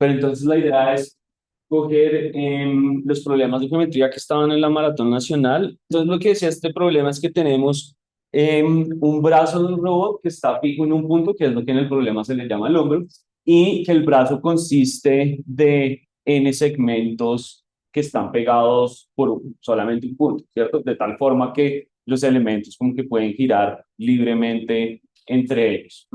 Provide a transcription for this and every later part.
Pero entonces la idea es coger los problemas de geometría que estaban en la Maratón Nacional. Entonces lo que decía este problema es que tenemos un brazo de un robot que está fijo en un punto, que es lo que en el problema se le llama el hombro, y que el brazo consiste de n segmentos que están pegados por solamente un punto, ¿cierto? De tal forma que los elementos como que pueden girar libremente entre ellos.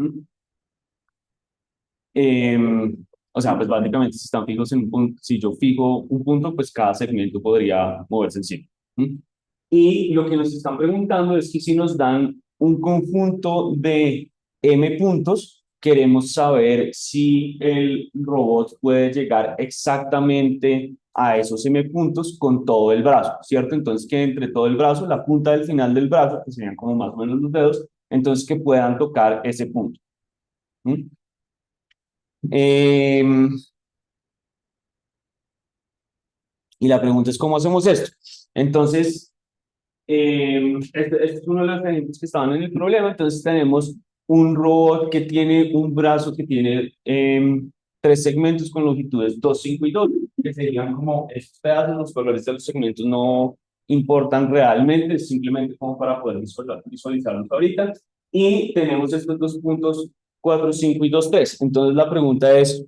O sea, pues básicamente si están fijos en un punto, si yo fijo un punto, pues cada segmento podría moverse encima. ¿Mm? Y lo que nos están preguntando es que si nos dan un conjunto de m puntos, queremos saber si el robot puede llegar exactamente a esos m puntos con todo el brazo, ¿cierto? Entonces que entre todo el brazo, la punta del final del brazo, que serían como más o menos los dedos, entonces que puedan tocar ese punto. ¿Mm? Eh, y la pregunta es, ¿cómo hacemos esto? Entonces, este es uno de los ejemplos que estaban en el problema. Entonces, tenemos un robot que tiene un brazo que tiene tres segmentos con longitudes 2, 5 y 2, que serían como estos pedazos. Los colores de los segmentos no importan realmente, es simplemente como para poder visualizarlos ahorita. Y tenemos estos dos puntos 4, 5 y 2, 3. Entonces, la pregunta es,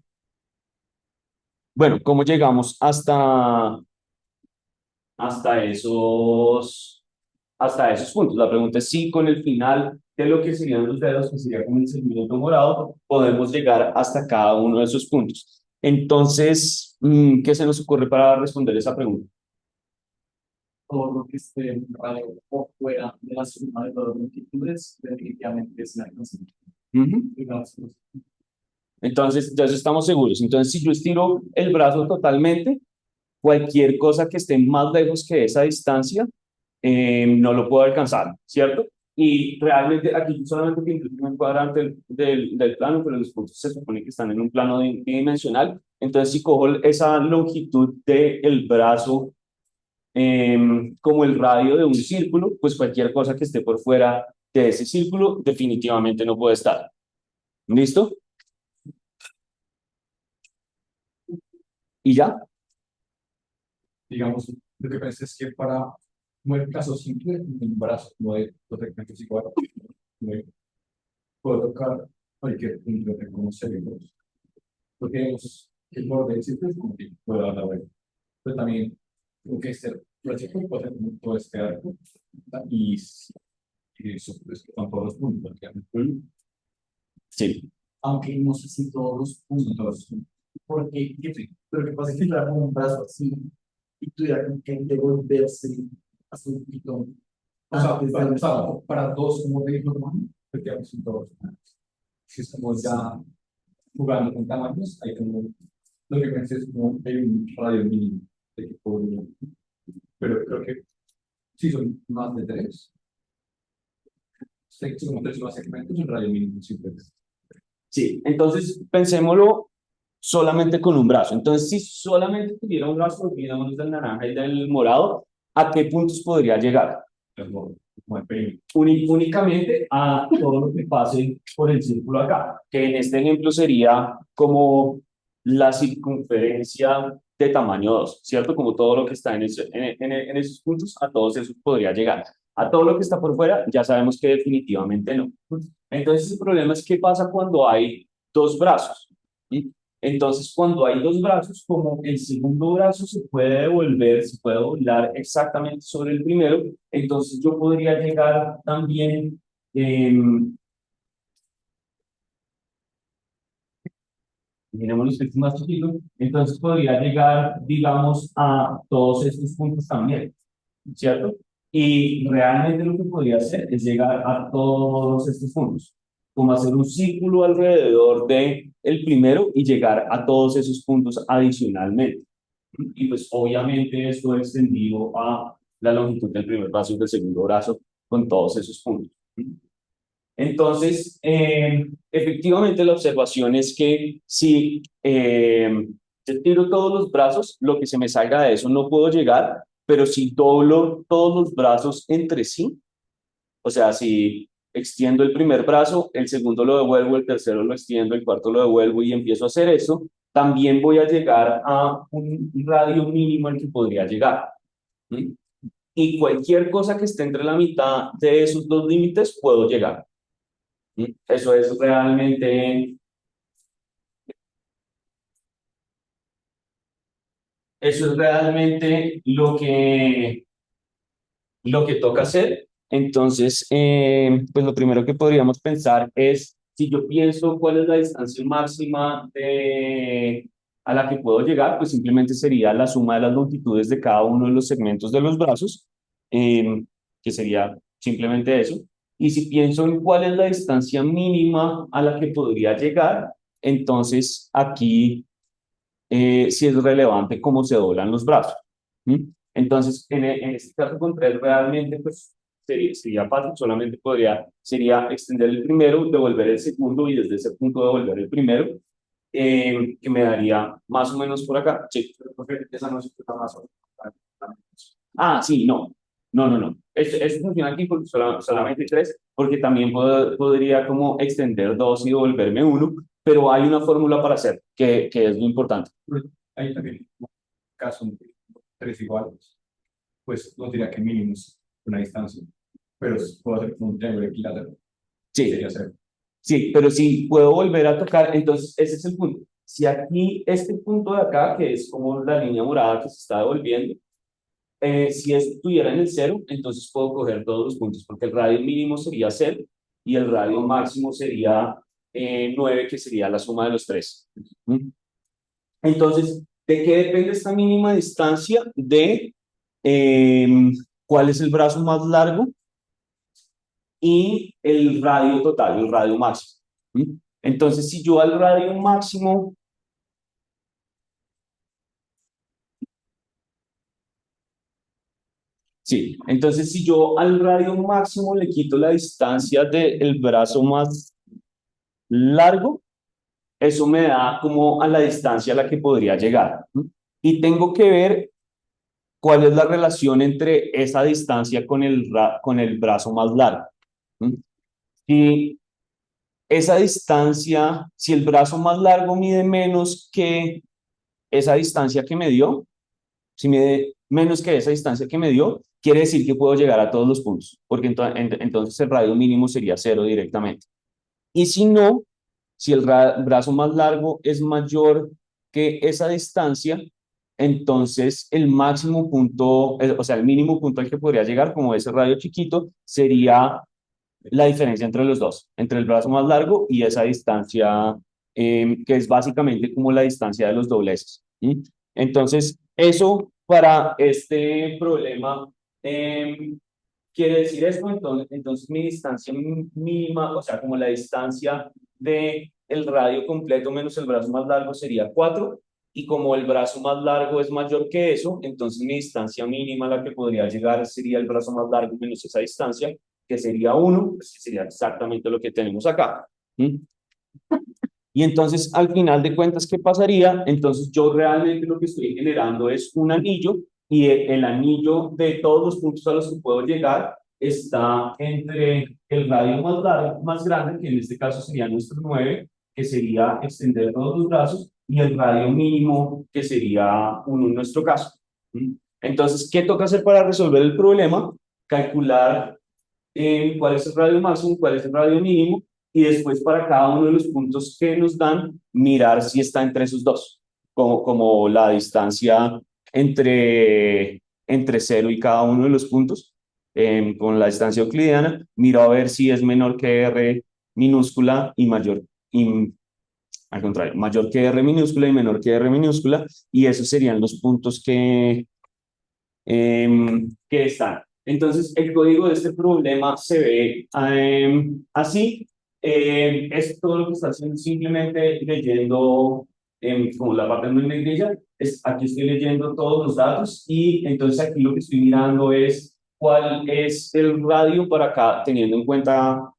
bueno, ¿cómo llegamos hasta esos puntos? La pregunta es si con el final de lo que serían los dedos, que sería como el segmento morado, podemos llegar hasta cada uno de esos puntos. Entonces, ¿qué se nos ocurre para responder esa pregunta? Todo lo que esté en radio o fuera de la suma de todas las multitudes, definitivamente es la canción. Ujú. Entonces, ya estamos seguros. Entonces, si yo estiro el brazo totalmente, cualquier cosa que esté más lejos que esa distancia, no lo puedo alcanzar, ¿cierto? Y realmente aquí solamente pinto un cuadrante del plano, pero los puntos se supone que están en un plano bidimensional. Entonces, si cojo esa longitud del brazo como el radio de un círculo, pues cualquier cosa que esté por fuera de ese círculo definitivamente no puede estar. ¿Listo? Y ya. Digamos, lo que pensé es que para, como el caso simple, un brazo como de dos segmentos iguales, puedo tocar cualquier punto de conocerlos. Porque el borde del círculo es como que puedo dar la vuelta. Pero también, como que este, el círculo puede ser como todo este arco, y, y eso, pues, son todos los puntos, ¿entiendes? Sí. Aunque no sé si todos los puntos, porque lo que pasa es que le hago un brazo así y tuviera que devolverse a su pitón. O sea, para dos, como te digo, hermano, porque son todos. Si estamos ya jugando con tamaños, hay como, lo que pensé es como hay un radio mínimo de que podría, pero creo que si son más de tres, si son tres más segmentos, un radio mínimo siempre es. Sí, entonces pensémoslo solamente con un brazo. Entonces, si solamente tuviera un brazo, olvidémonos del naranja y del morado, ¿a qué puntos podría llegar? Como el perímetro. Únicamente a todo lo que pase por el círculo acá, que en este ejemplo sería como la circunferencia de tamaño 2, ¿cierto? Como todo lo que está en esos puntos, a todos esos podría llegar. A todo lo que está por fuera, ya sabemos que definitivamente no. Entonces, el problema es qué pasa cuando hay dos brazos. ¿Sí? Entonces, cuando hay dos brazos, como el segundo brazo se puede devolver, se puede doblar exactamente sobre el primero, entonces yo podría llegar también, eh, miremos que es más chiquito, entonces podría llegar, digamos, a todos estos puntos también, ¿cierto? Y realmente lo que podría hacer es llegar a todos estos puntos, como hacer un círculo alrededor de el primero y llegar a todos esos puntos adicionalmente. Y pues obviamente esto extendido a la longitud del primer brazo y del segundo brazo con todos esos puntos. Entonces, efectivamente la observación es que si yo tiro todos los brazos, lo que se me salga de eso no puedo llegar, pero si doblo todos los brazos entre sí, o sea, si extiendo el primer brazo, el segundo lo devuelvo, el tercero lo extiendo, el cuarto lo devuelvo y empiezo a hacer eso, también voy a llegar a un radio mínimo al que podría llegar. ¿Sí? Y cualquier cosa que esté entre la mitad de esos dos límites puedo llegar. ¿Sí? Eso es realmente lo que toca hacer. Entonces, pues lo primero que podríamos pensar es, si yo pienso cuál es la distancia máxima a la que puedo llegar, pues simplemente sería la suma de las longitudes de cada uno de los segmentos de los brazos, que sería simplemente eso. Y si pienso en cuál es la distancia mínima a la que podría llegar, entonces aquí sí es relevante cómo se doblan los brazos. ¿Sí? Entonces, en este caso con tres realmente, pues sería fácil, sería extender el primero, devolver el segundo y desde ese punto devolver el primero, que me daría más o menos por acá. Sí, porque esa no es más o menos. Ah, sí, no. No, no, no. Esto funciona aquí porque solamente tres, porque también podría como extender dos y devolverme uno, pero hay una fórmula para hacer, que es lo importante. Ahí también, caso de tres iguales, pues no diría que mínimo es una distancia, pero puedo hacer como un triángulo equilátero. Sí, Sería cero. sí, pero si puedo volver a tocar, entonces ese es el punto. Si aquí, este punto de acá, que es como la línea morada que se está devolviendo, si estuviera en el cero, entonces puedo coger todos los puntos, porque el radio mínimo sería 0 y el radio máximo sería 9, que sería la suma de los tres. ¿Mm? Entonces, ¿de qué depende esta mínima distancia? De cuál es el brazo más largo y el radio total, el radio máximo. ¿Mm? Entonces, si yo al radio máximo sí, entonces si yo al radio máximo le quito la distancia del brazo más largo, eso me da como a la distancia a la que podría llegar. ¿Sí? Y tengo que ver cuál es la relación entre esa distancia con el brazo más largo. ¿Sí? Si esa distancia, si el brazo más largo mide menos que esa distancia que me dio, si mide menos que esa distancia que me dio, quiere decir que puedo llegar a todos los puntos, porque entonces el radio mínimo sería 0 directamente. Y si no, si el brazo más largo es mayor que esa distancia, entonces el máximo punto, o sea, el mínimo punto al que podría llegar, como ese radio chiquito, sería la diferencia entre los dos, entre el brazo más largo y esa distancia, que es básicamente como la distancia de los dobleces. ¿Sí? Entonces, eso para este problema quiere decir esto, entonces mi distancia mínima, o sea, como la distancia de el radio completo menos el brazo más largo sería 4, y como el brazo más largo es mayor que eso, entonces mi distancia mínima a la que podría llegar sería el brazo más largo menos esa distancia, que sería 1, pues que sería exactamente lo que tenemos acá. ¿Sí? Y entonces, al final de cuentas, ¿qué pasaría? Entonces, yo realmente lo que estoy generando es un anillo, y el anillo de todos los puntos a los que puedo llegar está entre el radio más largo, más grande, que en este caso sería nuestro 9, que sería extender todos los brazos, y el radio mínimo, que sería 1 en nuestro caso. ¿Sí? Entonces, ¿qué toca hacer para resolver el problema? Calcular cuál es el radio máximo, cuál es el radio mínimo, y después para cada uno de los puntos que nos dan, mirar si está entre esos dos, como la distancia entre 0 y cada uno de los puntos, con la distancia euclidiana, miro a ver si es menor que r minúscula y mayor, al contrario, mayor que r minúscula y menor que r minúscula, y esos serían los puntos que están. Entonces, el código de este problema se ve así. Es todo lo que está haciendo simplemente leyendo, como la parte muy negrilla, aquí estoy leyendo todos los datos, y entonces aquí lo que estoy mirando es cuál es el radio para acá, teniendo en cuenta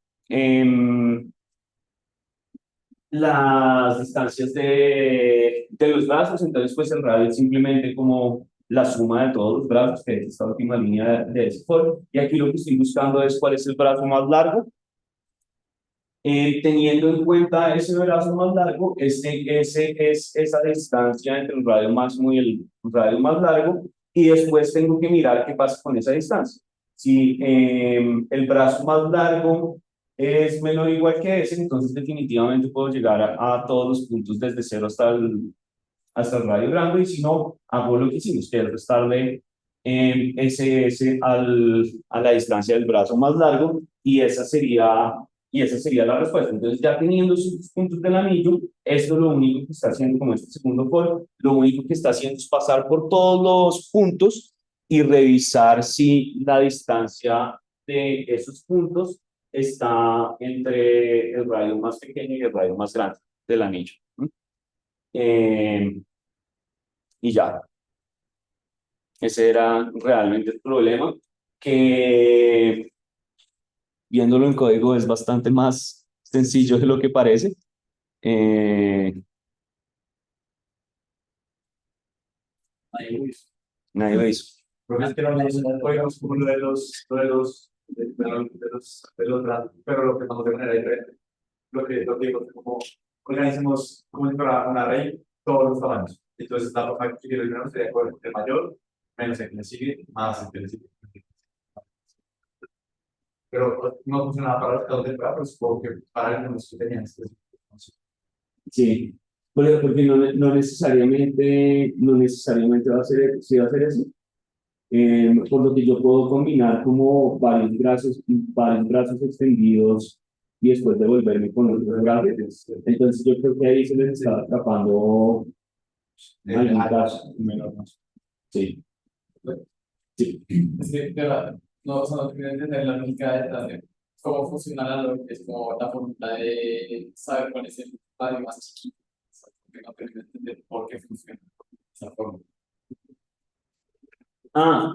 las distancias de los brazos. Entonces pues el radio es simplemente como la suma de todos los brazos, que es esta última línea de ese foro, y aquí lo que estoy buscando es cuál es el brazo más largo, Teniendo en cuenta ese brazo más largo, ese es esa distancia entre el radio máximo y el radio más largo, y después tengo que mirar qué pasa con esa distancia. Si el brazo más largo es menor o igual que ese, entonces definitivamente puedo llegar a todos los puntos desde cero hasta el radio grande, y si no, hago lo que hicimos, que es restarle a la distancia del brazo más largo, y esa sería la respuesta. Entonces, ya teniendo sus puntos del anillo, esto lo único que está haciendo, como este segundo for, lo único que está haciendo es pasar por todos los puntos y revisar si la distancia de esos puntos está entre el radio más pequeño y el radio más grande del anillo. Eh, y ya, ese era realmente el problema, que viéndolo en código es bastante más sencillo de lo que parece. Eh, Ahí, uy. nadie lo hizo. Porque es que no oigamos como de los brazos, pero lo que vamos de manera diferente. Lo que digo, como organizamos como si fuera un array, todos los tamaños. Entonces, la forma que quiero el sería con el mayor, menos el que le sigue, más el que le sigue. Pero no funcionaba para los casos de prueba, pero supongo que para algunos que tenían este. Sí, porque no necesariamente va a ser, sí va a ser eso. Por lo que yo puedo combinar como varios brazos extendidos y después devolverme con otros brazos. Entonces yo creo que ahí se les está atrapando algún brazo. Menor más. Sí, sí. Es que, de verdad, no, o sea, no quiero entender la lógica detrás de cómo funciona la lógica, es como la fórmula de saber cuál es el radio más chiquito. O sea, que no permite entender por qué funciona esa fórmula. Ah,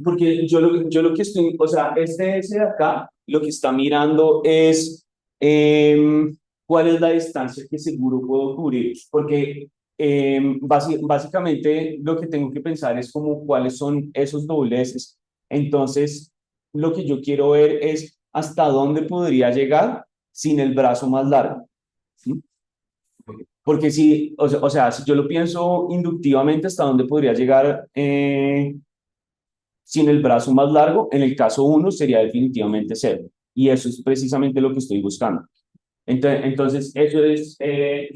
porque yo lo que estoy, o sea, ese de acá, lo que está mirando es cuál es la distancia que seguro puedo cubrir, porque básicamente lo que tengo que pensar es como cuáles son esos dobleces. Entonces, lo que yo quiero ver es hasta dónde podría llegar sin el brazo más largo. ¿Sí? Porque si, o sea, si yo lo pienso inductivamente, hasta dónde podría llegar sin el brazo más largo, en el caso uno sería definitivamente cero. Y eso es precisamente lo que estoy buscando. Entonces, eso es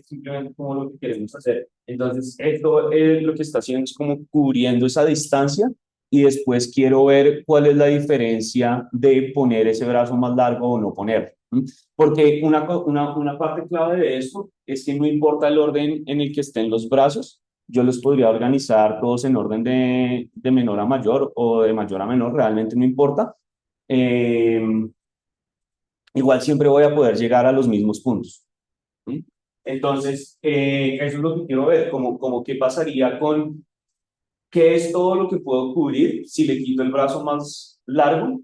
simplemente como lo que queremos hacer. Entonces, esto es lo que está haciendo, es como cubriendo esa distancia, y después quiero ver cuál es la diferencia de poner ese brazo más largo o no ponerlo. Porque una parte clave de esto es que no importa el orden en el que estén los brazos, yo los podría organizar todos en orden de menor a mayor o de mayor a menor, realmente no importa. Eh, igual siempre voy a poder llegar a los mismos puntos. ¿Sí? Entonces, eso es lo que quiero ver, como qué pasaría con qué es todo lo que puedo cubrir si le quito el brazo más largo,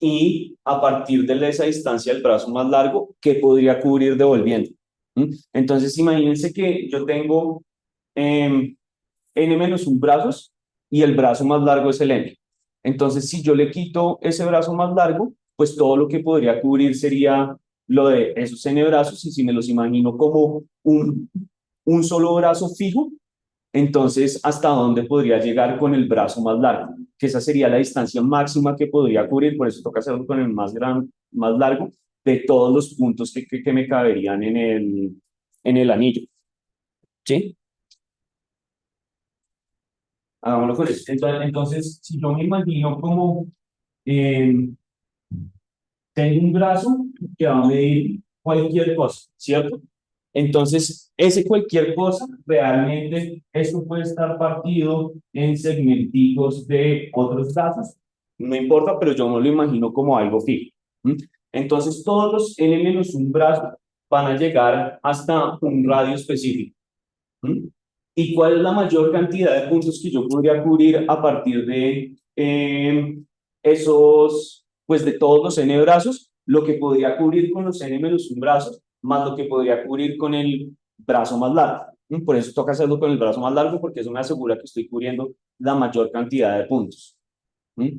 y a partir de esa distancia del brazo más largo, ¿qué podría cubrir devolviendo? ¿Mm? Entonces, imagínense que yo tengo n menos un brazos y el brazo más largo es el n. Entonces, si yo le quito ese brazo más largo, pues todo lo que podría cubrir sería lo de esos n brazos, y si me los imagino como un solo brazo fijo, entonces, ¿hasta dónde podría llegar con el brazo más largo? Que esa sería la distancia máxima que podría cubrir, por eso toca hacerlo con el más largo de todos los puntos que me caberían en el anillo. ¿Sí? Hagámoslo con eso. Entonces, si yo me imagino como eh, tengo un brazo que va a medir cualquier cosa, ¿cierto? Entonces, ese cualquier cosa, realmente, esto puede estar partido en segmenticos de otros brazos, no importa, pero yo me lo imagino como algo fijo. ¿Mm? Entonces, todos los n menos un brazo van a llegar hasta un radio específico. ¿Mm? ¿Y cuál es la mayor cantidad de puntos que yo podría cubrir a partir de esos, pues de todos los n brazos? Lo que podría cubrir con los n menos un brazos, más lo que podría cubrir con el brazo más largo. Por eso toca hacerlo con el brazo más largo, porque eso me asegura que estoy cubriendo la mayor cantidad de puntos. ¿Mm?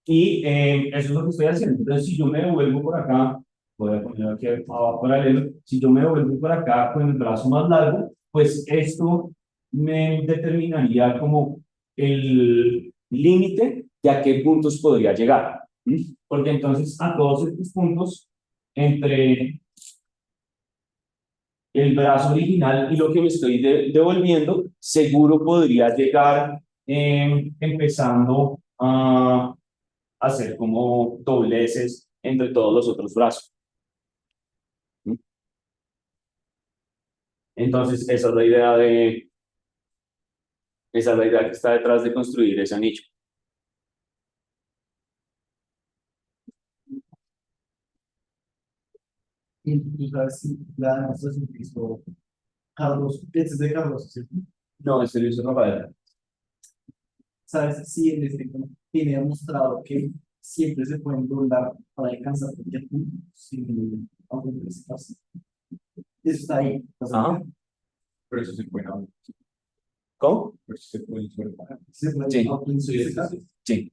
Y eso es lo que estoy haciendo. Entonces, si yo me devuelvo por acá voy a poner aquí abajo paralelo, si yo me vuelvo por acá con el brazo más largo, pues esto me determinaría como el límite de a qué puntos podría llegar. ¿Sí? Porque entonces a todos estos puntos, entre el brazo original y lo que me estoy devolviendo, seguro podría llegar empezando a hacer como dobleces entre todos los otros brazos. Entonces, esa es la idea que está detrás de construir ese anillo. Y tú sabes si la nuestra se hizo Carlos, este es de Carlos, ¿cierto? No, este lo hizo Rafael. ¿Sabes si el efecto tiene demostrado que siempre se pueden doblar para alcanzar cualquier punto? Sí, aunque es fácil. Eso está ahí. Ajá. Pero eso se puede hablar. ¿Cómo? Pero eso se puede observar. Se puede Sí. autoinsular. Sí.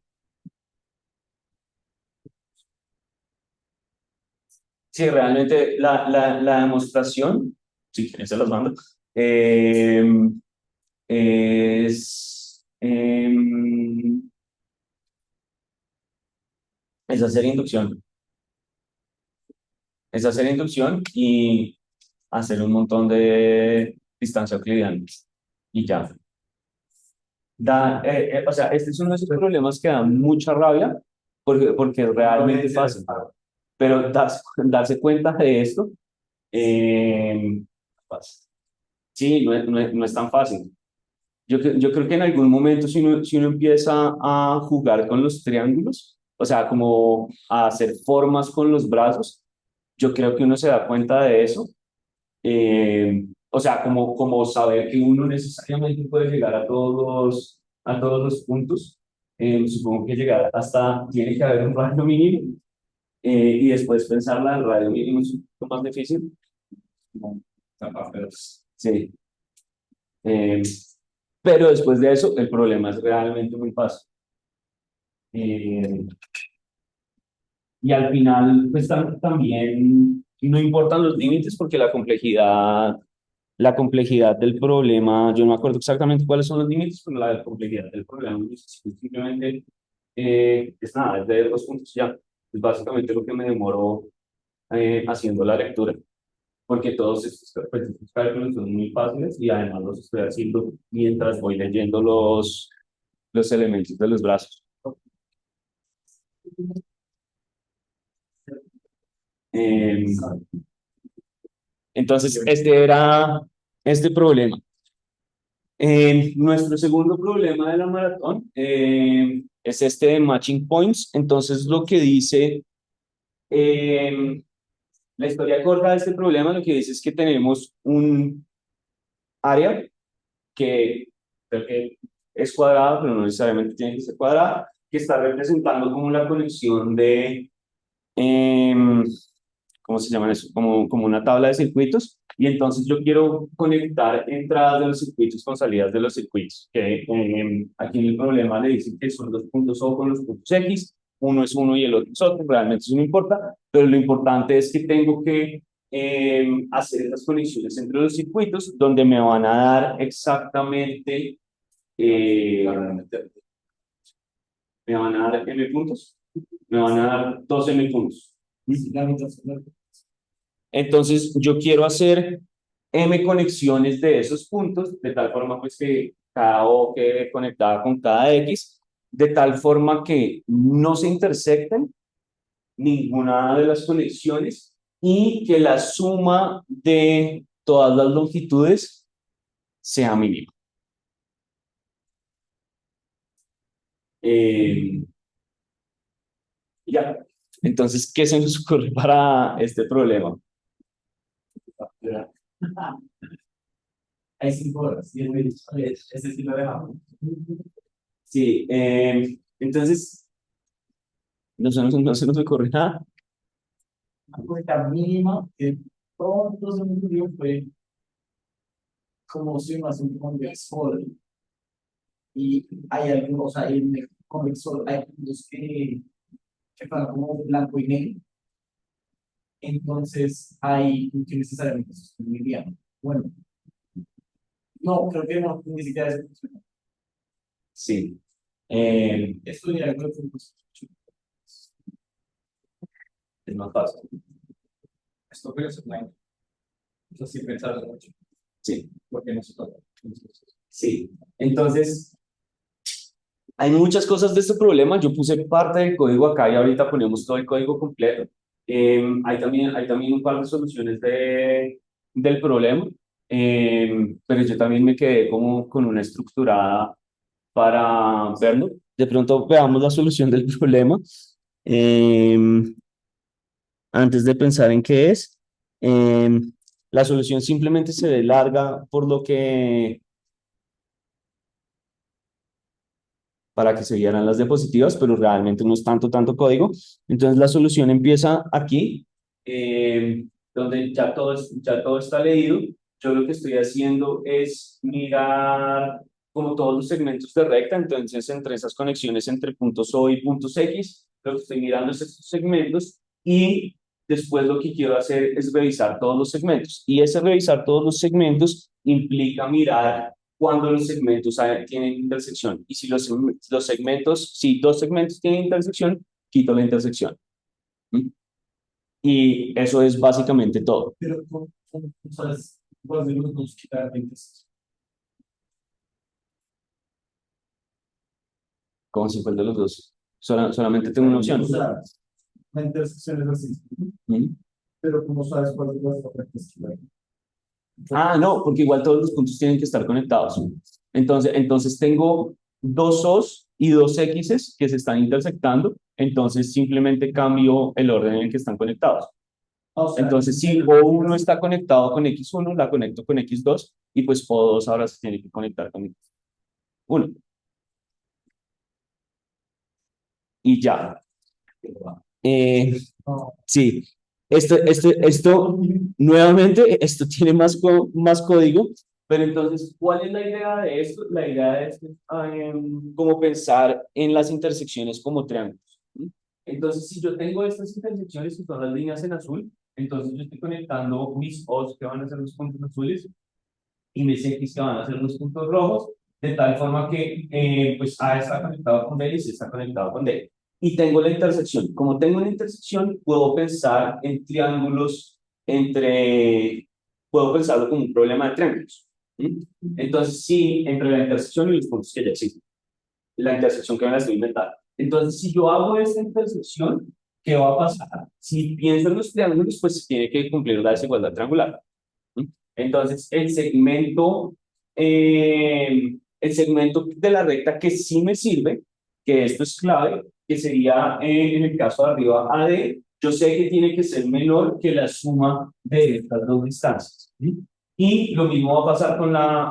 Sí, realmente la demostración, si quieren se las mando, es, es hacer inducción. Es hacer inducción y hacer un montón de distancia euclidiana. Y ya. O sea, este es uno de esos problemas que dan mucha rabia porque es realmente fácil. Pero darse cuenta de esto, pues, sí, no es tan fácil. Yo creo que en algún momento si uno empieza a jugar con los triángulos, o sea, como a hacer formas con los brazos, yo creo que uno se da cuenta de eso. O sea, como saber que uno necesariamente puede llegar a todos los puntos. Supongo que llegar hasta, tiene que haber un radio mínimo y después pensarla el radio mínimo es un poco más difícil. No, pero sí. Eh, pero después de eso, el problema es realmente muy fácil. Eh, y al final, pues también no importan los límites porque la complejidad del problema, yo no me acuerdo exactamente cuáles son los límites, pero la complejidad del problema es simplemente, es nada, es de 2 puntos ya. Es básicamente lo que me demoró haciendo la lectura, porque todos estos cálculos son muy fáciles y además los estoy haciendo mientras voy leyendo los elementos de los brazos. Eh, entonces, este era este problema. Nuestro segundo problema de la maratón es este de matching points. Entonces, lo que dice la historia corta de este problema, lo que dice es que tenemos un área que creo que es cuadrada, pero no necesariamente tiene que ser cuadrada, que está representando como la conexión de, em, ¿cómo se llaman eso? Como una tabla de circuitos. Y entonces yo quiero conectar entradas de los circuitos con salidas de los circuitos. Que aquí en el problema le dicen que son los puntos O con los puntos X. Uno es uno y el otro es otro. Realmente eso no importa. Pero lo importante es que tengo que hacer esas conexiones entre los circuitos donde me van a dar exactamente, me van a dar M puntos. Me van a dar 2 M puntos. Entonces, yo quiero hacer M conexiones de esos puntos, de tal forma pues que cada O quede conectada con cada X, de tal forma que no se intersecten ninguna de las conexiones y que la suma de todas las longitudes sea mínima. Eh, ya, entonces, ¿qué se nos ocurre para este problema? Hay 5 horas. Y ese sí lo dejamos. Sí, entonces, no se nos ocurre nada. La cuenta mínima que pronto se me ocurrió fue como si más un convexor. Y hay algunos, hay un convexor, hay puntos que fueron como blanco y negro. entonces hay que necesariamente sostenibilidad. Bueno, no, creo que no, ni siquiera es Sí. estudiar algo de puntos. Es más fácil. Esto puede ser bueno. Eso sí, pensarlo mucho, Sí. porque no se toca. Sí. Entonces, hay muchas cosas de este problema. Yo puse parte del código acá y ahorita ponemos todo el código completo. Hay también un par de soluciones del problema, pero yo también me quedé como con una estructurada para verlo. De pronto veamos la solución del problema antes de pensar en qué es. La solución simplemente se ve larga por lo que para que se vieran las diapositivas, pero realmente no es tanto código. Entonces la solución empieza aquí, donde ya todo está leído. Yo lo que estoy haciendo es mirar como todos los segmentos de recta, entonces entre esas conexiones entre puntos O y puntos X, lo que estoy mirando es estos segmentos y después lo que quiero hacer es revisar todos los segmentos. Y ese revisar todos los segmentos implica mirar cuando los segmentos tienen intersección. Y si si dos segmentos tienen intersección, quito la intersección. ¿Mm? Y eso es básicamente todo. Pero, ¿cómo sabes cuál de los dos quitar antes? Como si fuera de los dos. Solamente tengo una opción. O sea, la intersección es así, ¿Mm? pero ¿cómo sabes cuál de las otras quitar? Ah, no, porque igual todos los puntos tienen que estar conectados. Entonces tengo dos O's y dos X's que se están intersectando. Entonces simplemente cambio el orden en el que están conectados. O sea, Entonces, si O1 está conectado con X1, la conecto con X2 y pues O2 ahora se tiene que conectar con X1. Y ya. no, Sí, esto, nuevamente, esto tiene más código, pero entonces, ¿cuál es la idea de esto? La idea de esto es como pensar en las intersecciones como triángulos. ¿Sí? Entonces, si yo tengo estas intersecciones que son las líneas en azul, entonces yo estoy conectando mis O's que van a ser los puntos azules y mis X que van a ser los puntos rojos, de tal forma que pues A está conectado con B y C está conectado con D. Y tengo la intersección. Como tengo una intersección, puedo pensar en triángulos puedo pensarlo como un problema de triángulos. ¿Sí? Entonces, sí, entre la intersección y los puntos que ya existen. La intersección que me la estoy inventando. Entonces, si yo hago esta intersección, ¿qué va a pasar? Si pienso en los triángulos, pues se tiene que cumplir la desigualdad triangular. Entonces, el segmento de la recta que sí me sirve, que esto es clave, que sería en el caso de arriba AD, yo sé que tiene que ser menor que la suma de estas dos distancias. ¿Sí? Y lo mismo va a pasar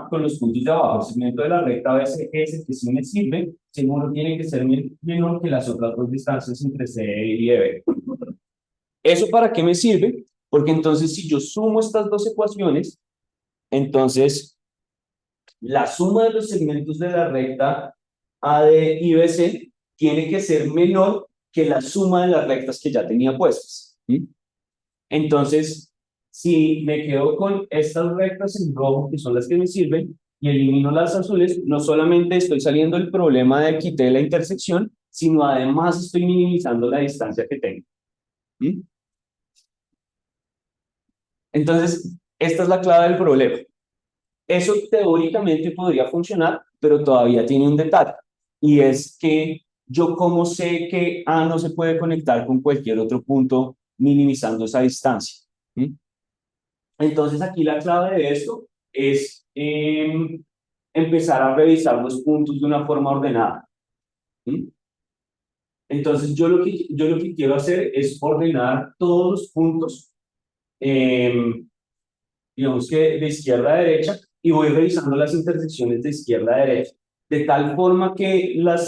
con los puntos de abajo. El segmento de la recta BCS que sí me sirve, seguro tiene que ser menor que las otras dos distancias entre C y B. ¿Eso para qué me sirve? Porque entonces si yo sumo estas dos ecuaciones, entonces la suma de los segmentos de la recta AD y BC tiene que ser menor que la suma de las rectas que ya tenía puestas. ¿Sí? Entonces, si me quedo con estas rectas en rojo, que son las que me sirven, y elimino las azules, no solamente estoy saliendo del problema de quité la intersección, sino además estoy minimizando la distancia que tengo. ¿Sí? Entonces, esta es la clave del problema. Eso teóricamente podría funcionar, pero todavía tiene un detalle, y es que yo cómo sé que A no se puede conectar con cualquier otro punto minimizando esa distancia. ¿Sí? Entonces aquí la clave de esto es empezar a revisar los puntos de una forma ordenada. ¿Sí? Entonces yo lo que quiero hacer es ordenar todos los puntos, digamos que de izquierda a derecha, y voy revisando las intersecciones de izquierda a derecha, de tal forma que la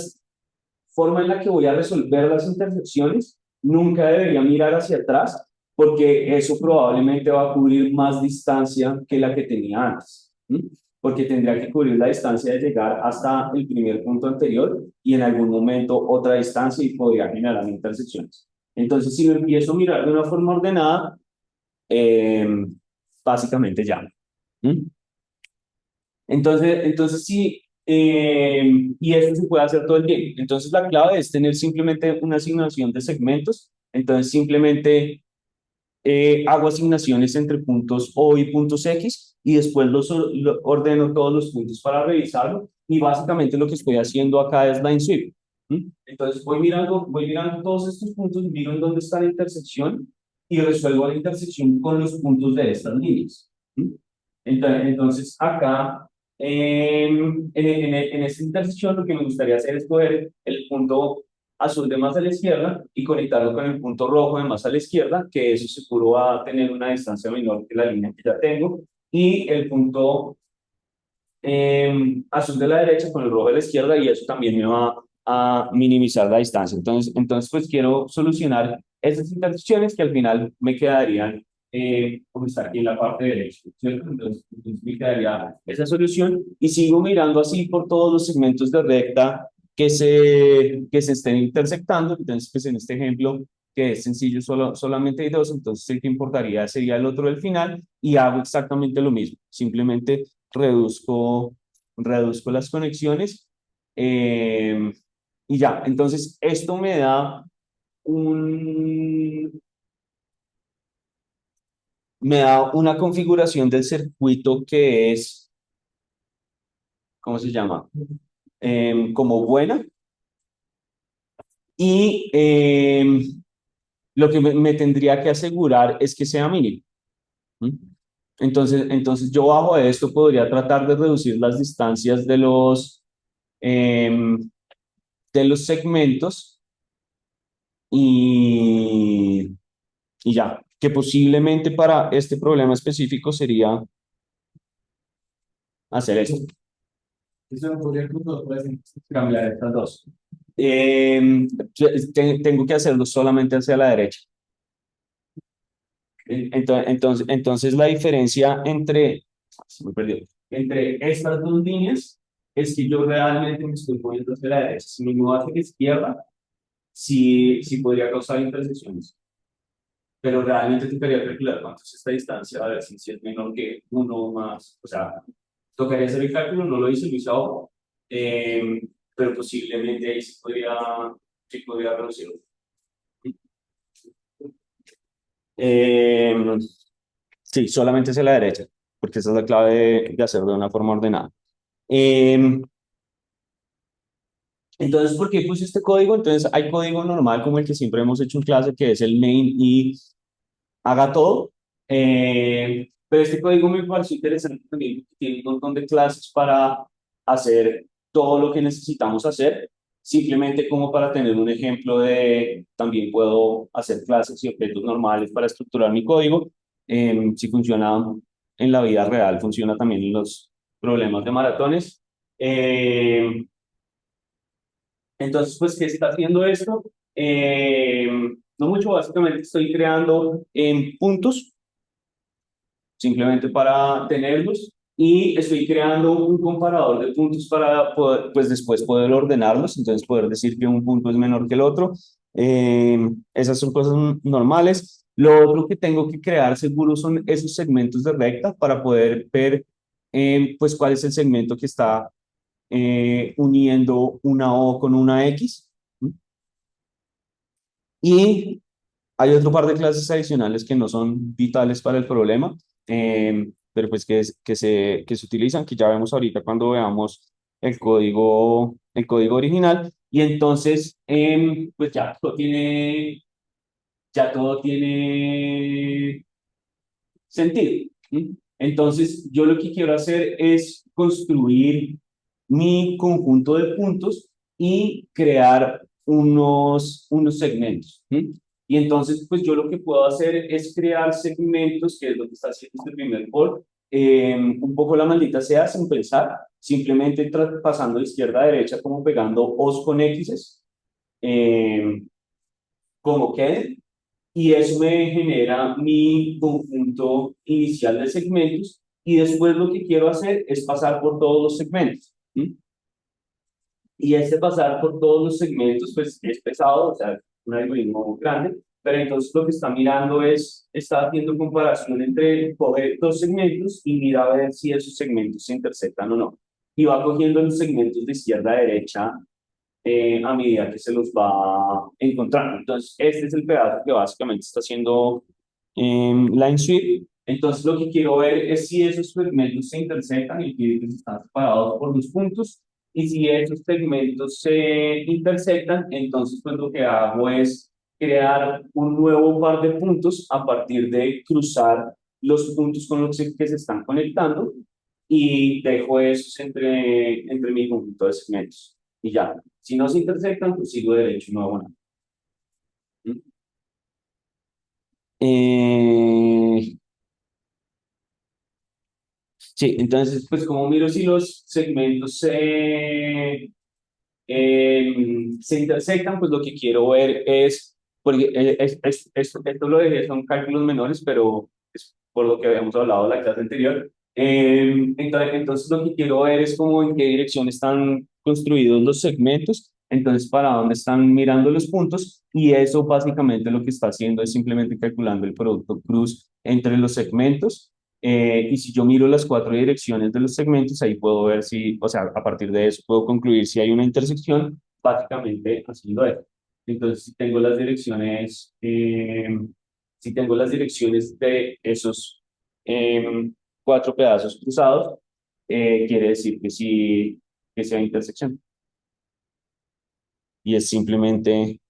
forma en la que voy a resolver las intersecciones nunca debería mirar hacia atrás, porque eso probablemente va a cubrir más distancia que la que tenía antes. ¿Sí? Porque tendría que cubrir la distancia de llegar hasta el primer punto anterior y en algún momento otra distancia y podría generar intersecciones. Entonces, si lo empiezo a mirar de una forma ordenada, básicamente ya. ¿Mm? Entonces sí, y eso se puede hacer todo el tiempo. Entonces la clave es tener simplemente una asignación de segmentos. Entonces simplemente hago asignaciones entre puntos O y puntos X y después ordeno todos los puntos para revisarlo. Y básicamente lo que estoy haciendo acá es line sweep. Entonces voy mirando todos estos puntos, miro en dónde está la intersección y resuelvo la intersección con los puntos de estas líneas. Entonces acá, en esta intersección, lo que me gustaría hacer es coger el punto azul de más a la izquierda y conectarlo con el punto rojo de más a la izquierda, que eso seguro va a tener una distancia menor que la línea que ya tengo, y el punto azul de la derecha con el rojo de la izquierda, y eso también me va a minimizar la distancia. Entonces pues quiero solucionar esas intersecciones que al final me quedarían, como está aquí en la parte derecha, ¿cierto? Entonces me quedaría esa solución y sigo mirando así por todos los segmentos de recta que se estén intersectando. Entonces, pues en este ejemplo, que es sencillo, solamente hay dos, entonces el que importaría sería el otro del final y hago exactamente lo mismo. Simplemente reduzco las conexiones y ya. Entonces, esto un, me da una configuración del circuito que es, ¿cómo se llama? Como buena. Y lo que me tendría que asegurar es que sea mínimo. ¿Mm? Entonces yo bajo esto podría tratar de reducir las distancias de los segmentos y, y ya, que posiblemente para este problema específico sería hacer esto, Eso no podría incluso cambiar estas dos. Tengo que hacerlo solamente hacia la derecha. Entonces la diferencia se me perdió, entre estas dos líneas es que yo realmente me estoy moviendo hacia la derecha. Si me muevo hacia la izquierda, sí podría causar intersecciones. Pero realmente tocaría calcular cuánto es esta distancia, a ver si es menor que uno o más. O sea, tocaría hacer el cálculo, no lo hice, lo hice abajo. Pero posiblemente ahí sí podría reducirlo. Eh, Sí, solamente hacia la derecha, porque esa es la clave de hacerlo de una forma ordenada. Eh, entonces, ¿por qué puse este código? Entonces, hay código normal como el que siempre hemos hecho en clase, que es el main y haga todo. Pero este código me pareció interesante también, porque tiene un montón de clases para hacer todo lo que necesitamos hacer. Simplemente como para tener un ejemplo de, también puedo hacer clases y objetos normales para estructurar mi código. Si funciona en la vida real, funciona también en los problemas de maratones. Entonces, pues, ¿qué está haciendo esto? No mucho, básicamente estoy creando puntos simplemente para tenerlos y estoy creando un comparador de puntos para poder, pues después poder ordenarlos, entonces poder decir que un punto es menor que el otro. Esas son cosas normales. Lo otro que tengo que crear seguro son esos segmentos de recta para poder ver pues cuál es el segmento que está uniendo una O con una X. Y hay otro par de clases adicionales que no son vitales para el problema, pero pues que se utilizan, que ya vemos ahorita cuando veamos el código original. Y entonces, pues ya todo tiene sentido. ¿Sí? Entonces, yo lo que quiero hacer es construir mi conjunto de puntos y crear unos segmentos. ¿Sí? Y entonces, pues yo lo que puedo hacer es crear segmentos, que es lo que está haciendo este primer call, un poco la maldita sea sin pensar, simplemente pasando de izquierda a derecha, como pegando O's con X's, como quede, y eso me genera mi conjunto inicial de segmentos y después lo que quiero hacer es pasar por todos los segmentos. ¿Sí? Y este pasar por todos los segmentos pues es pesado, o sea, un algoritmo grande, pero entonces lo que está mirando es, está haciendo comparación entre, coge dos segmentos y mira a ver si esos segmentos se intersectan o no. Y va cogiendo los segmentos de izquierda a derecha a medida que se los va encontrando. Entonces, este es el pedazo que básicamente está haciendo Line Sweep. Entonces, lo que quiero ver es si esos segmentos se intersectan y que están separados por los puntos. Y si esos segmentos se intersectan, entonces pues lo que hago es crear un nuevo par de puntos a partir de cruzar los puntos con los que se están conectando y dejo esos entre mi conjunto de segmentos. Y ya, si no se intersectan, pues sigo derecho y no hago nada. ¿Mm? Eh, sí, entonces, pues como miro si los segmentos se intersectan, pues lo que quiero ver es, porque esto lo dejé, son cálculos menores, pero es por lo que habíamos hablado en la clase anterior. Entonces, lo que quiero ver es como en qué dirección están construidos los segmentos, entonces para dónde están mirando los puntos, y eso básicamente lo que está haciendo es simplemente calculando el producto cruz entre los segmentos. Y si yo miro las cuatro direcciones de los segmentos, ahí puedo ver si, o sea, a partir de eso puedo concluir si hay una intersección, básicamente haciendo eso. Entonces, si tengo las direcciones de esos cuatro pedazos cruzados, quiere decir que sea intersección. Y es simplemente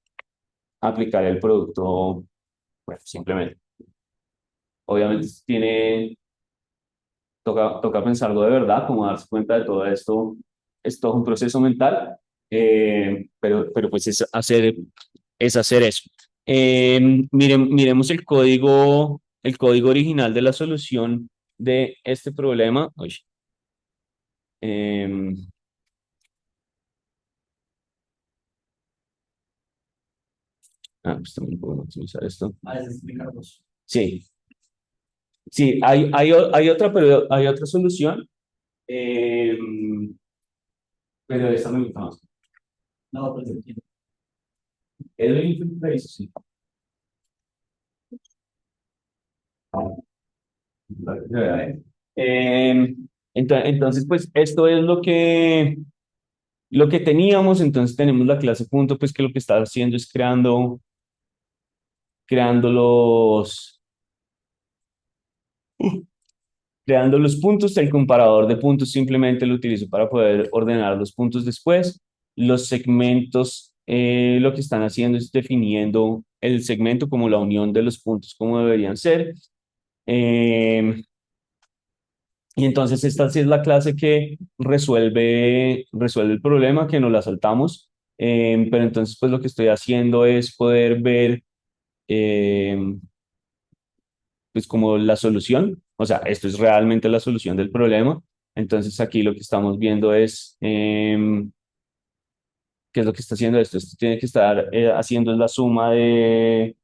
aplicar el producto, bueno, simplemente. Obviamente toca pensarlo de verdad, como darse cuenta de todo esto, es todo un proceso mental, pero pues es hacer eso. Miremos el código original de la solución de este problema. Uy, em, pues también puedo maximizar esto. A veces explicarlos. Sí, sí, hay otra, pero hay otra solución, em, pero esta me gusta más. No, pues entiendo. Es el infinite race, sí. Eh, entonces, pues esto es lo que teníamos, entonces tenemos la clase punto, pues que lo que está haciendo es creando los, creando los puntos. El comparador de puntos simplemente lo utilizo para poder ordenar los puntos después. Los segmentos, lo que están haciendo es definiendo el segmento como la unión de los puntos, como deberían ser. Eh, Y entonces esta sí es la clase que resuelve el problema, que nos la saltamos. Pero entonces pues lo que estoy haciendo es poder ver eh, pues como la solución. O sea, esto es realmente la solución del problema. Entonces aquí lo que estamos viendo es qué es lo que está haciendo esto. Esto tiene que estar haciendo la suma de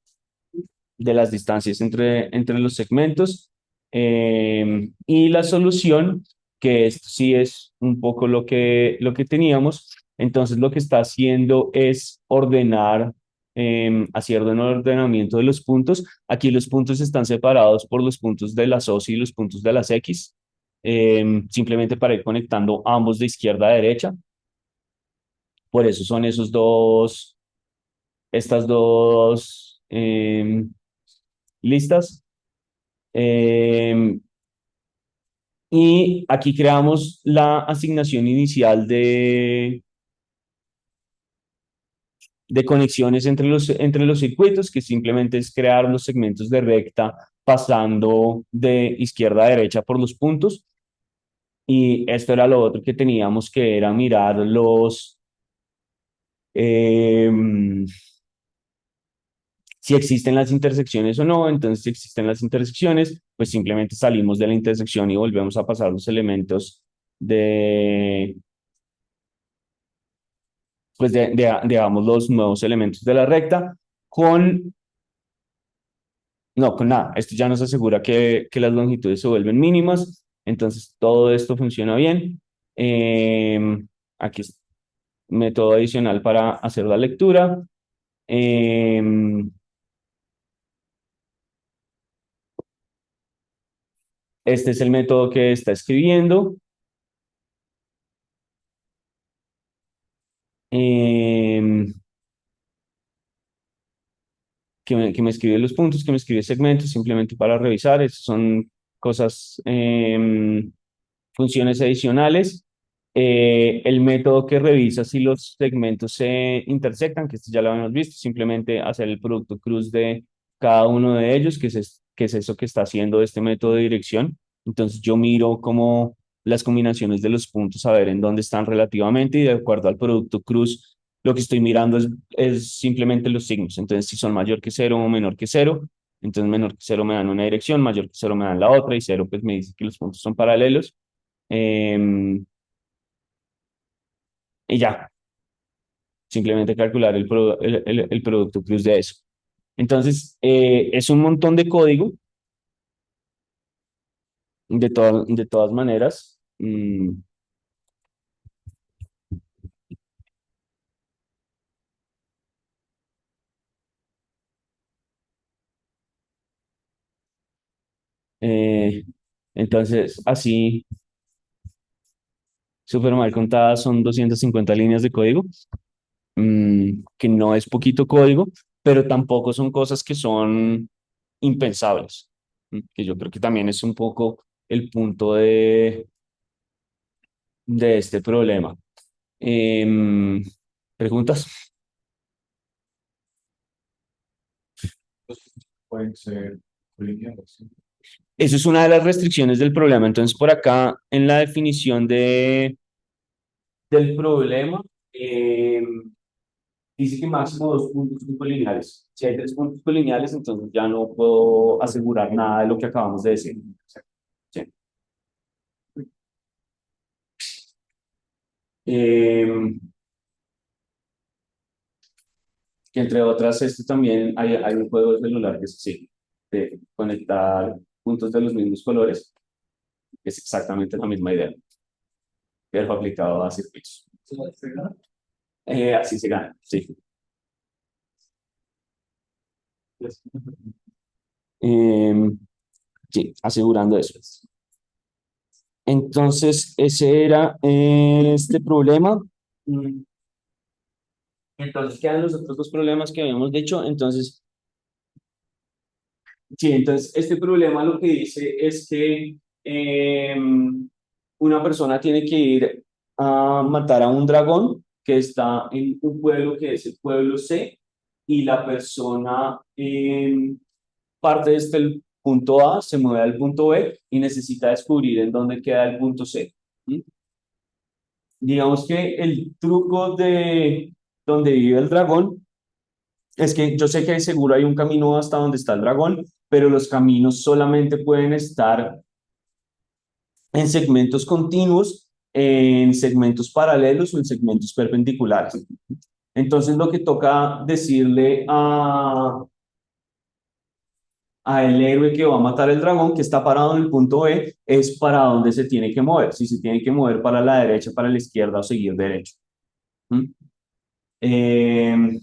las distancias entre los segmentos. Y la solución, que esto sí es un poco lo que teníamos, entonces lo que está haciendo es ordenar, hacer un ordenamiento de los puntos. Aquí los puntos están separados por los puntos de las OSI y los puntos de las X, simplemente para ir conectando ambos de izquierda a derecha. Por eso son estas dos listas. Eh, y aquí creamos la asignación inicial de conexiones entre los circuitos, que simplemente es crear los segmentos de recta pasando de izquierda a derecha por los puntos. Y esto era lo otro que teníamos, que era mirar em, si existen las intersecciones o no. Entonces, si existen las intersecciones, pues simplemente salimos de la intersección y volvemos a pasar los elementos de, pues digamos, los nuevos elementos de la recta con, no, con nada. Esto ya nos asegura que las longitudes se vuelven mínimas. Entonces, todo esto funciona bien. Aquí es método adicional para hacer la lectura. Eh, Este es el método que está escribiendo. em, que me escribe los puntos, que me escribe segmentos, simplemente para revisar. Esas son cosas, funciones adicionales. El método que revisa si los segmentos se intersectan, que esto ya lo habíamos visto, simplemente hacer el producto cruz de cada uno de ellos, que es eso que está haciendo este método de dirección. Entonces yo miro como las combinaciones de los puntos, a ver en dónde están relativamente y de acuerdo al producto cruz, lo que estoy mirando es simplemente los signos. Entonces si son mayor que cero o menor que cero, entonces menor que cero me dan una dirección, mayor que cero me dan la otra y cero pues me dice que los puntos son paralelos. Em, y ya, simplemente calcular el producto cruz de eso. Entonces, es un montón de código, de todas maneras. Eh, entonces, así, súper mal contadas, son 250 líneas de código, que no es poquito código, pero tampoco son cosas que son impensables, que yo creo que también es un poco el punto de este problema. Em, ¿Preguntas? Pueden ser lineales. Eso es una de las restricciones del problema. Entonces, por acá, en la definición del problema, dice que máximo 2 puntos son colineales. Si hay 3 puntos colineales, entonces ya no puedo asegurar nada de lo que acabamos de decir. Sí. Eh, que entre otras, esto también hay un juego de celular que es así, de conectar puntos de los mismos colores, que es exactamente la misma idea, pero aplicado a circuitos. Así se gana, sí. Em, sí, asegurando eso. Entonces, ese era este problema. Mm, Entonces, quedan los otros dos problemas que habíamos dicho. Entonces, sí, entonces, este problema lo que dice es que una persona tiene que ir a matar a un dragón que está en un pueblo que es el pueblo C y la persona parte desde el punto A, se mueve al punto B y necesita descubrir en dónde queda el punto C. ¿Mm? Digamos que el truco de donde vive el dragón es que yo sé que seguro hay un camino hasta donde está el dragón, pero los caminos solamente pueden estar en segmentos continuos, en segmentos paralelos o en segmentos perpendiculares. Entonces lo que toca decirle a el héroe que va a matar el dragón, que está parado en el punto B, es para dónde se tiene que mover, si se tiene que mover para la derecha, para la izquierda o seguir derecho. ¿Mm? Eh,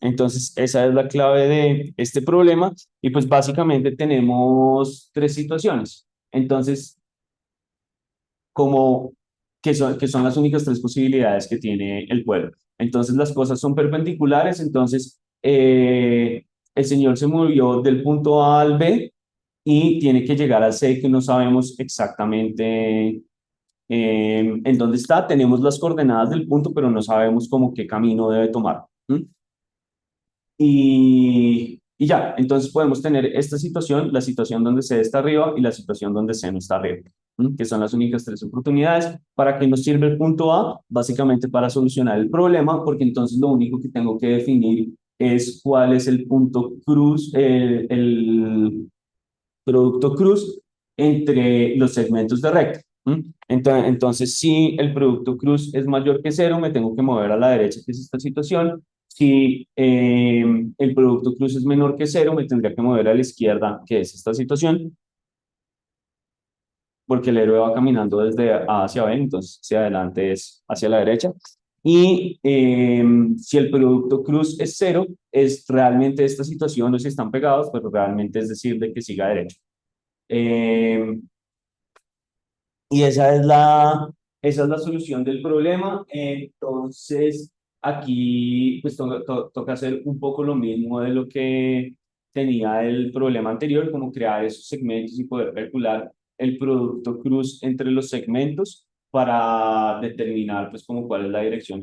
entonces, esa es la clave de este problema y pues básicamente tenemos tres situaciones. Entonces, como que son las únicas tres posibilidades que tiene el pueblo. Entonces, las cosas son perpendiculares, entonces el señor se movió del punto A al B y tiene que llegar al C que no sabemos exactamente en dónde está. Tenemos las coordenadas del punto, pero no sabemos cómo qué camino debe tomar. ¿Mm? Y ya, entonces podemos tener esta situación, la situación donde C está arriba y la situación donde C no está arriba, que son las únicas tres oportunidades. ¿Para qué nos sirve el punto A? Básicamente para solucionar el problema, porque entonces lo único que tengo que definir es cuál es el punto cruz, el producto cruz entre los segmentos de recta. Entonces, si el producto cruz es mayor que cero, me tengo que mover a la derecha, que es esta situación. Si el producto cruz es menor que cero, me tendría que mover a la izquierda, que es esta situación, porque el héroe va caminando desde A hacia B, entonces hacia adelante es hacia la derecha. Y si el producto cruz es cero, es realmente esta situación, o si están pegados, pero realmente es decir de que siga derecho. Eh, y esa es la solución del problema. Entonces, aquí pues toca hacer un poco lo mismo de lo que tenía el problema anterior, como crear esos segmentos y poder calcular el producto cruz entre los segmentos para determinar pues como cuál es la dirección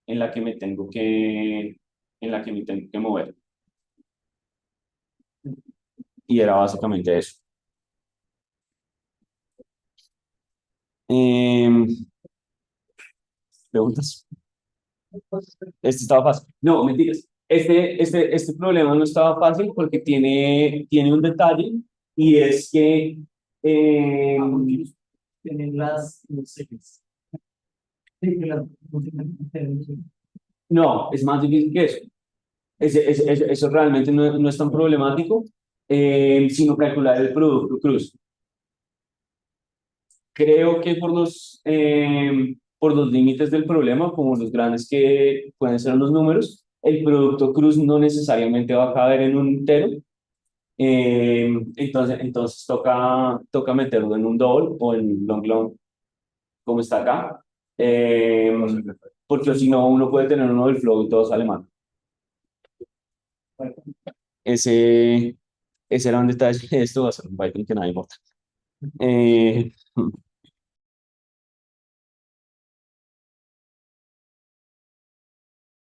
en la que me tengo en la que me tengo que mover. Y era básicamente eso. Em, ¿Preguntas? Este estaba fácil. No, mentiras. Este problema no estaba fácil porque tiene un detalle y es que eh, Tienen las, no sé qué es. Sí, que las, no tienen- no, es más difícil que eso. Eso realmente no es tan problemático, sino calcular el producto cruz. Creo que por los límites del problema, como los grandes que pueden ser los números, el producto cruz no necesariamente va a caber en un entero. Entonces toca meterlo en un double o en long long, como está acá. Eh, Porque si no, uno puede tener uno del flow y todo sale mal. Ese, ese era un detalle de esto, va a ser un Python que nadie importa. Eh,